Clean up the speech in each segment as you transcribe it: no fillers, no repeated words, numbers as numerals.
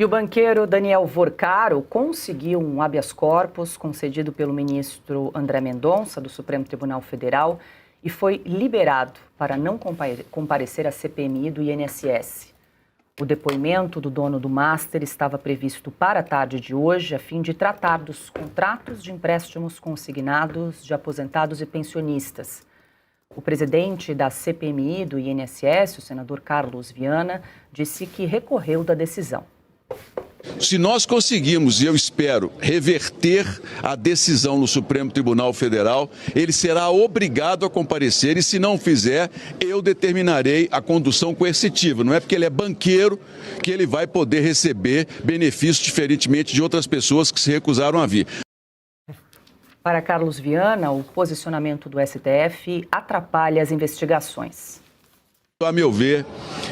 E o banqueiro Daniel Vorcaro conseguiu um habeas corpus concedido pelo ministro André Mendonça, do Supremo Tribunal Federal, e foi liberado para não comparecer à CPMI do INSS. O depoimento do dono do Master estava previsto para a tarde de hoje, a fim de tratar dos contratos de empréstimos consignados de aposentados e pensionistas. O presidente da CPMI do INSS, o senador Carlos Viana, disse que recorreu da decisão. Se nós conseguirmos, e eu espero, reverter a decisão no Supremo Tribunal Federal, ele será obrigado a comparecer e, se não fizer, eu determinarei a condução coercitiva. Não é porque ele é banqueiro que ele vai poder receber benefícios diferentemente de outras pessoas que se recusaram a vir. Para Carlos Viana, o posicionamento do STF atrapalha as investigações. A meu ver,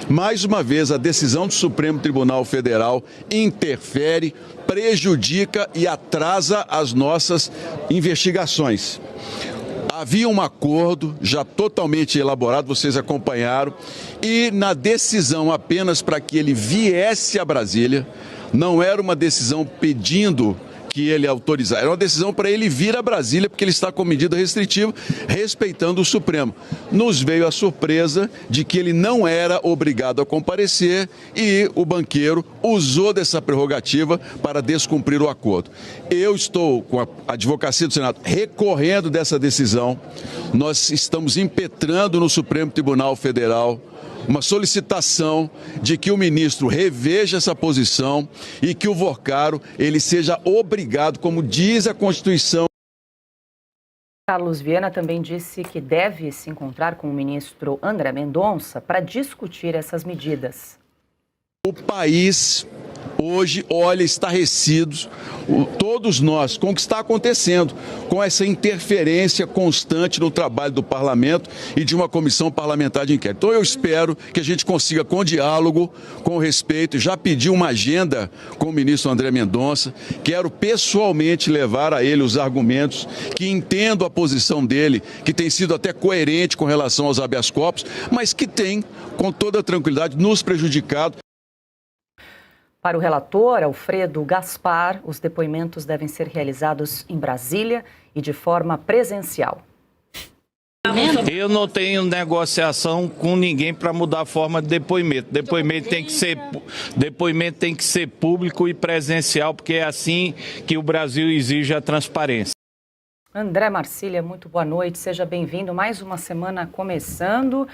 mais uma vez, a decisão do Supremo Tribunal Federal interfere, prejudica e atrasa as nossas investigações. Havia um acordo já totalmente elaborado, vocês acompanharam, e na decisão apenas para que ele viesse a Brasília, não era uma decisão pedindo que ele autorizasse, era uma decisão para ele vir a Brasília, porque ele está com medida restritiva, respeitando o Supremo. Nos veio a surpresa de que ele não era obrigado a comparecer e o banqueiro usou dessa prerrogativa para descumprir o acordo. Eu estou com a advocacia do Senado recorrendo dessa decisão, nós estamos impetrando no Supremo Tribunal Federal uma solicitação de que o ministro reveja essa posição e que o Vorcaro ele seja obrigado, como diz a Constituição. Carlos Viana também disse que deve se encontrar com o ministro André Mendonça para discutir essas medidas. O país hoje olha estarrecidos, todos nós, com o que está acontecendo, com essa interferência constante no trabalho do parlamento e de uma comissão parlamentar de inquérito. Então eu espero que a gente consiga, com diálogo, com respeito, já pedi uma agenda com o ministro André Mendonça, quero pessoalmente levar a ele os argumentos, que entendo a posição dele, que tem sido até coerente com relação aos habeas corpus, mas que tem, com toda tranquilidade, nos prejudicado. Para o relator, Alfredo Gaspar, os depoimentos devem ser realizados em Brasília e de forma presencial. Eu não tenho negociação com ninguém para mudar a forma de depoimento. Depoimento tem que ser público e presencial, porque é assim que o Brasil exige a transparência. André Marcília, muito boa noite, seja bem-vindo. Mais uma semana começando.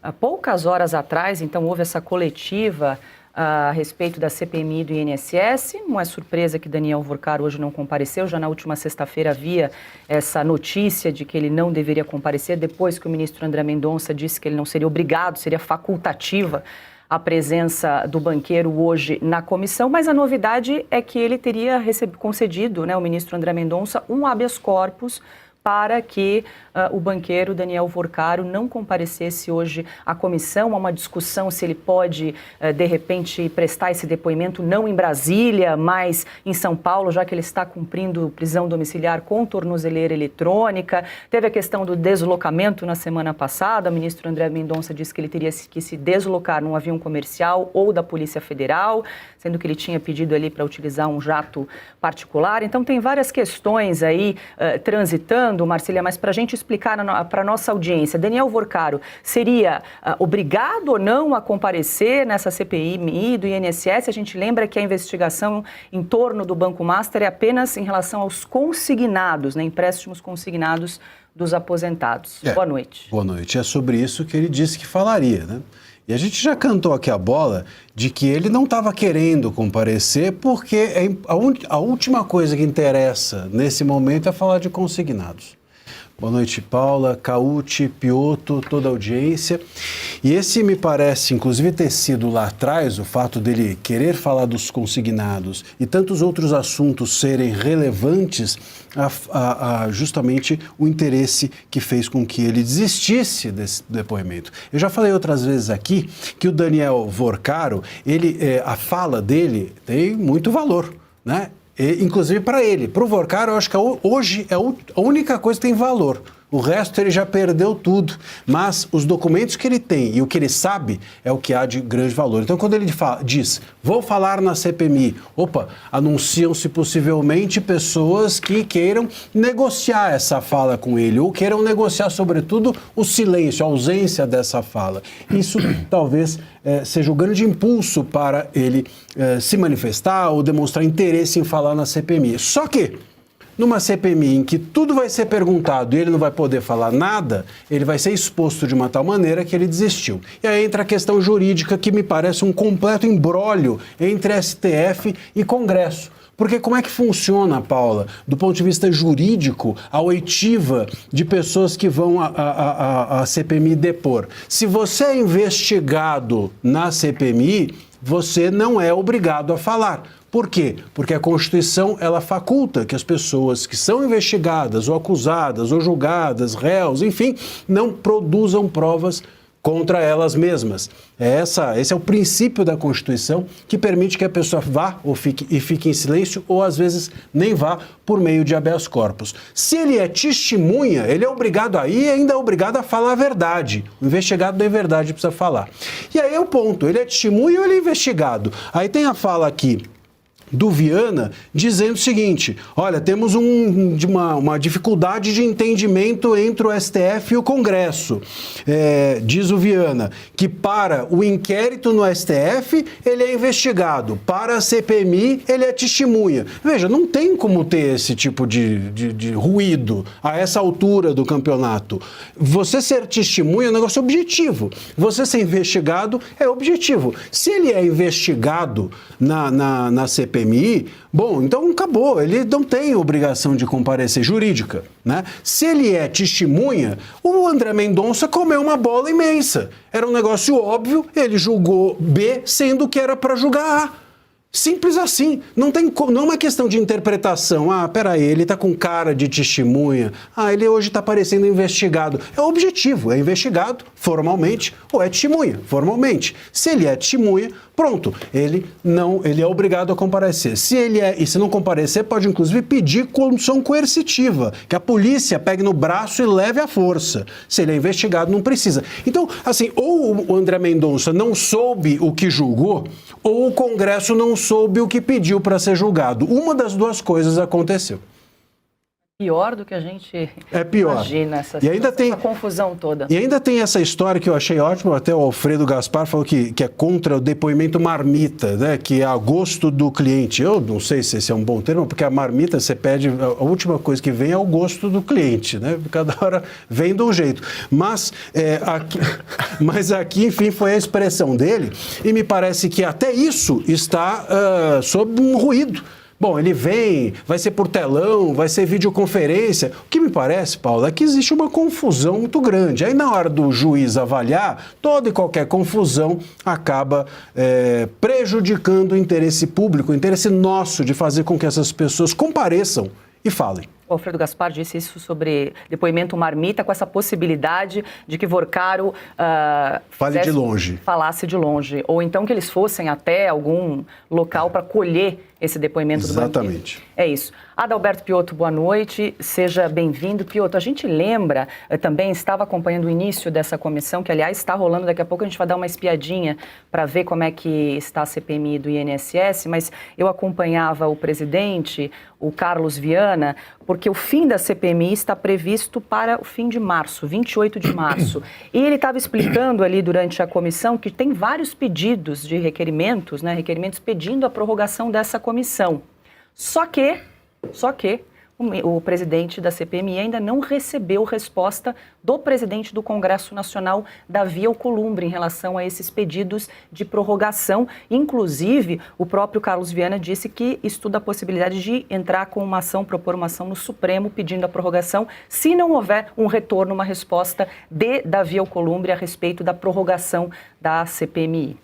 Há poucas horas atrás, então, houve essa coletiva a respeito da CPMI do INSS. Não é surpresa que Daniel Vorcaro hoje não compareceu. Já na última sexta-feira havia essa notícia de que ele não deveria comparecer, depois que o ministro André Mendonça disse que ele não seria obrigado, seria facultativa a presença do banqueiro hoje na comissão. Mas a novidade é que ele teria concedido, o ministro André Mendonça, um habeas corpus para que o banqueiro Daniel Vorcaro não comparecesse hoje à comissão. Há uma discussão se ele pode, de repente, prestar esse depoimento não em Brasília, mas em São Paulo, já que ele está cumprindo prisão domiciliar com tornozeleira eletrônica. Teve a questão do deslocamento na semana passada. O ministro André Mendonça disse que ele teria que se deslocar num avião comercial ou da Polícia Federal, sendo que ele tinha pedido ali para utilizar um jato particular. Então, tem várias questões aí transitando, Marcília, mas para a gente explicar para a nossa audiência, Daniel Vorcaro seria obrigado ou não a comparecer nessa CPMI do INSS? A gente lembra que a investigação em torno do Banco Master é apenas em relação aos consignados, empréstimos consignados dos aposentados. Boa noite. Boa noite. É sobre isso que ele disse que falaria, né? E a gente já cantou aqui a bola de que ele não estava querendo comparecer porque a última coisa que interessa nesse momento é falar de consignados. Boa noite, Paula, Cauti, Piotto, toda a audiência. E esse me parece, inclusive, ter sido lá atrás, o fato dele querer falar dos consignados e tantos outros assuntos serem relevantes a justamente o interesse que fez com que ele desistisse desse depoimento. Eu já falei outras vezes aqui que o Daniel Vorcaro, a fala dele tem muito valor, né? Inclusive para ele. Para o Vorcaro, eu acho que hoje é a única coisa que tem valor. O resto ele já perdeu tudo. Mas os documentos que ele tem e o que ele sabe é o que há de grande valor. Então, quando ele diz, vou falar na CPMI, anunciam-se possivelmente pessoas que queiram negociar essa fala com ele, ou queiram negociar, sobretudo, o silêncio, a ausência dessa fala. Isso talvez seja o grande impulso para ele se manifestar ou demonstrar interesse em falar na CPMI. Só que, numa CPMI em que tudo vai ser perguntado e ele não vai poder falar nada, ele vai ser exposto de uma tal maneira que ele desistiu. E aí entra a questão jurídica, que me parece um completo imbróglio entre STF e Congresso. Porque como é que funciona, Paula, do ponto de vista jurídico, a oitiva de pessoas que vão à CPMI depor? Se você é investigado na CPMI, você não é obrigado a falar. Por quê? Porque a Constituição, ela faculta que as pessoas que são investigadas, ou acusadas, ou julgadas, réus, enfim, não produzam provas contra elas mesmas. Esse é o princípio da Constituição, que permite que a pessoa vá fique em silêncio, ou às vezes nem vá, por meio de habeas corpus. Se ele é testemunha, ele é obrigado a ir e ainda é obrigado a falar a verdade. O investigado da verdade precisa falar. E aí é o ponto, ele é testemunha ou ele é investigado? Aí tem a fala aqui do Viana, dizendo o seguinte, olha, temos uma dificuldade de entendimento entre o STF e o Congresso. Diz o Viana que para o inquérito no STF, ele é investigado, para a CPMI, ele é testemunha. Veja, não tem como ter esse tipo de ruído a essa altura do campeonato. Você ser testemunha é um negócio objetivo. Você ser investigado é objetivo. Se ele é investigado na CPMI, bom, então acabou, ele não tem obrigação de comparecer jurídica, né? Se ele é testemunha, o André Mendonça comeu uma bola imensa. Era um negócio óbvio, ele julgou B, sendo que era para julgar A. Simples assim, não é uma questão de interpretação. Peraí, ele está com cara de testemunha, ele hoje está parecendo investigado. É objetivo, é investigado formalmente ou é testemunha formalmente. Se ele é testemunha, pronto, ele é obrigado a comparecer. E se não comparecer, pode inclusive pedir condição coercitiva, que a polícia pegue no braço e leve à força. Se ele é investigado, não precisa. Então, assim, ou o André Mendonça não soube o que julgou, ou o Congresso não soube o que pediu para ser julgado. Uma das duas coisas aconteceu. Pior do que a gente imagina essa confusão toda. E ainda tem essa história que eu achei ótima, até o Alfredo Gaspar falou que é contra o depoimento marmita, né, que é a gosto do cliente. Eu não sei se esse é um bom termo, porque a marmita você pede, a última coisa que vem é o gosto do cliente, né? Cada hora vem de um jeito. Mas aqui, enfim, foi a expressão dele, e me parece que até isso está sob um ruído. Bom, ele vem, vai ser por telão, vai ser videoconferência. O que me parece, Paulo, é que existe uma confusão muito grande. Aí, na hora do juiz avaliar, toda e qualquer confusão acaba prejudicando o interesse público, o interesse nosso de fazer com que essas pessoas compareçam e falem. O Alfredo Gaspar disse isso sobre depoimento marmita, com essa possibilidade de que Vorcaro falasse de longe. Ou então que eles fossem até algum local para colher esse depoimento do banqueiro. Exatamente. É isso. Adalberto Piotto, boa noite. Seja bem-vindo. Piotto, a gente lembra, também estava acompanhando o início dessa comissão, que aliás está rolando, daqui a pouco a gente vai dar uma espiadinha para ver como é que está a CPMI do INSS, mas eu acompanhava o presidente, o Carlos Viana, porque o fim da CPMI está previsto para o fim de março, 28 de março. E ele estava explicando ali durante a comissão que tem vários pedidos de requerimentos, né, requerimentos pedindo a prorrogação dessa comissão. Só que o presidente da CPMI ainda não recebeu resposta do presidente do Congresso Nacional, Davi Alcolumbre, em relação a esses pedidos de prorrogação. Inclusive, o próprio Carlos Viana disse que estuda a possibilidade de entrar com uma ação, propor uma ação no Supremo pedindo a prorrogação, se não houver um retorno, uma resposta de Davi Alcolumbre a respeito da prorrogação da CPMI.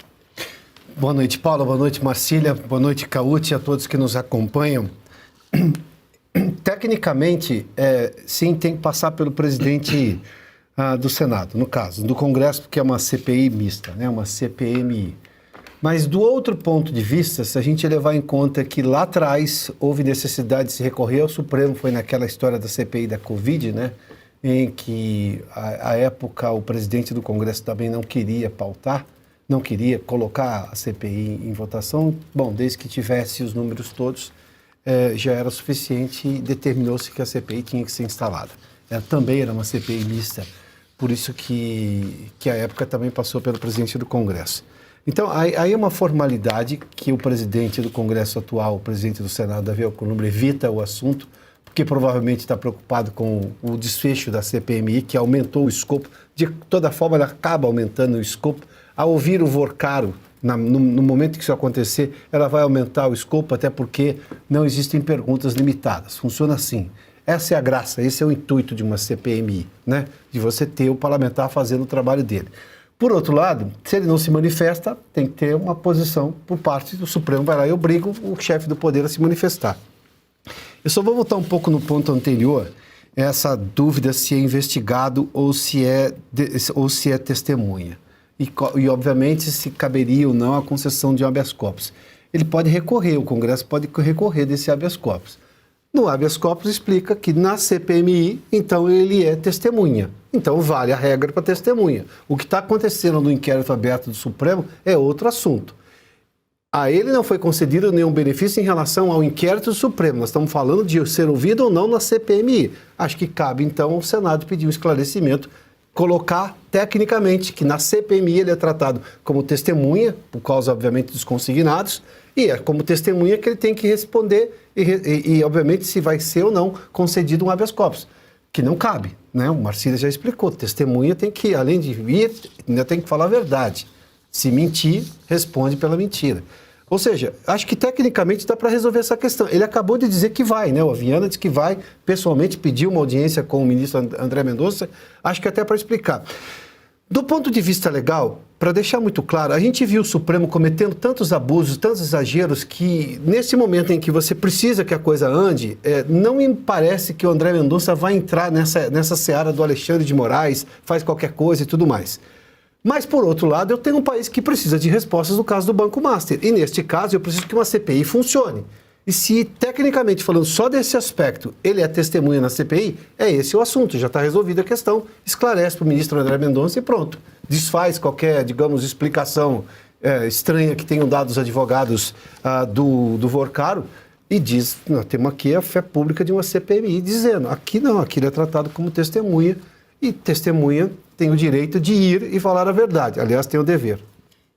Boa noite, Paula. Boa noite, Marcília. Boa noite, Cauti, a todos que nos acompanham. Tecnicamente, sim, tem que passar pelo presidente do Senado, no caso, do Congresso, porque é uma CPI mista, né, uma CPMI. Mas do outro ponto de vista, se a gente levar em conta que lá atrás houve necessidade de se recorrer ao Supremo, foi naquela história da CPI da Covid, né, em que, à época, o presidente do Congresso também não queria pautar, não queria colocar a CPI em votação. Bom, desde que tivesse os números todos, já era suficiente e determinou-se que a CPI tinha que ser instalada. Também era uma CPI mista, por isso que a época também passou pelo presidente do Congresso. Então, aí é uma formalidade que o presidente do Congresso atual, o presidente do Senado, Davi Alcolumbre, evita o assunto, porque provavelmente está preocupado com o desfecho da CPMI, que aumentou o escopo. De toda forma, ela acaba aumentando o escopo. Ao ouvir o Vorcaro, no momento que isso acontecer, ela vai aumentar o escopo, até porque não existem perguntas limitadas. Funciona assim. Essa é a graça, esse é o intuito de uma CPMI, né? De você ter o parlamentar fazendo o trabalho dele. Por outro lado, se ele não se manifesta, tem que ter uma posição por parte do Supremo, vai lá e obriga o chefe do poder a se manifestar. Eu só vou voltar um pouco no ponto anterior, essa dúvida se é investigado ou se é testemunha. E, obviamente, se caberia ou não a concessão de um habeas corpus. Ele pode recorrer, o Congresso pode recorrer desse habeas corpus. No habeas corpus explica que na CPMI, então, ele é testemunha. Então, vale a regra para testemunha. O que está acontecendo no inquérito aberto do Supremo é outro assunto. A ele não foi concedido nenhum benefício em relação ao inquérito do Supremo. Nós estamos falando de ser ouvido ou não na CPMI. Acho que cabe, então, ao Senado pedir um esclarecimento, colocar tecnicamente que na CPMI ele é tratado como testemunha, por causa, obviamente, dos consignados, e é como testemunha que ele tem que responder e obviamente, se vai ser ou não concedido um habeas corpus, que não cabe, né? O Marcílio já explicou, testemunha tem que, além de vir, ainda tem que falar a verdade. Se mentir, responde pela mentira. Ou seja, acho que tecnicamente dá para resolver essa questão. Ele acabou de dizer que vai, né? O Viana disse que vai pessoalmente pedir uma audiência com o ministro André Mendonça, acho que até para explicar. Do ponto de vista legal, para deixar muito claro, a gente viu o Supremo cometendo tantos abusos, tantos exageros, que nesse momento em que você precisa que a coisa ande, não me parece que o André Mendonça vai entrar nessa seara do Alexandre de Moraes, faz qualquer coisa e tudo mais. Mas, por outro lado, eu tenho um país que precisa de respostas no caso do Banco Master. E, neste caso, eu preciso que uma CPI funcione. E se, tecnicamente falando só desse aspecto, ele é testemunha na CPI, é esse o assunto, já está resolvida a questão, esclarece para o ministro André Mendonça e pronto. Desfaz qualquer, digamos, explicação estranha que tenham dado os advogados do Vorcaro e diz, nós temos aqui a fé pública de uma CPMI, dizendo, aqui não, aqui ele é tratado como testemunha, e testemunha tem o direito de ir e falar a verdade, aliás, tem o dever.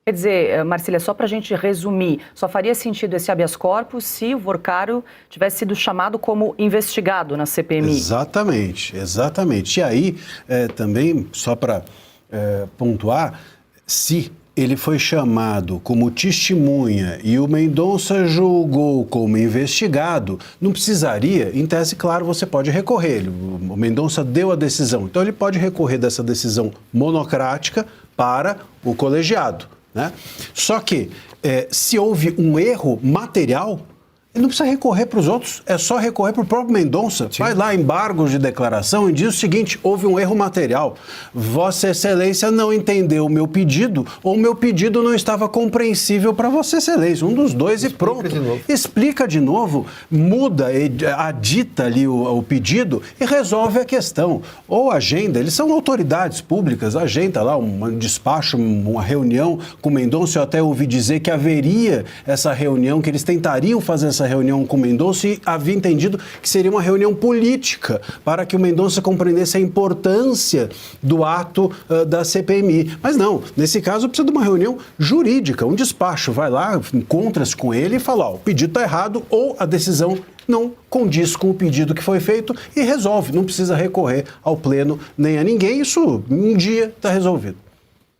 Quer dizer, Marcília, só para a gente resumir, só faria sentido esse habeas corpus se o Vorcaro tivesse sido chamado como investigado na CPMI. Exatamente, exatamente. E aí, também, só para pontuar, se ele foi chamado como testemunha e o Mendonça julgou como investigado, não precisaria, em tese, claro, você pode recorrer. O Mendonça deu a decisão, então ele pode recorrer dessa decisão monocrática para o colegiado, né? Só que, se houve um erro material, ele não precisa recorrer para os outros, é só recorrer para o próprio Mendonça. Sim. Vai lá, embargos de declaração, e diz o seguinte, houve um erro material. Vossa Excelência não entendeu o meu pedido, ou o meu pedido não estava compreensível para Vossa Excelência. Um dos dois e pronto. Explica de novo, muda, adita ali o pedido e resolve a questão. Ou agenda, eles são autoridades públicas, agenda lá um despacho, uma reunião com o Mendonça. Eu até ouvi dizer que haveria essa reunião, que eles tentariam fazer essa reunião com o Mendonça e havia entendido que seria uma reunião política para que o Mendonça compreendesse a importância do ato da CPMI. Mas não, nesse caso precisa de uma reunião jurídica, um despacho. Vai lá, encontra-se com ele e fala, ó, o pedido está errado ou a decisão não condiz com o pedido que foi feito e resolve. Não precisa recorrer ao pleno nem a ninguém. Isso um dia está resolvido.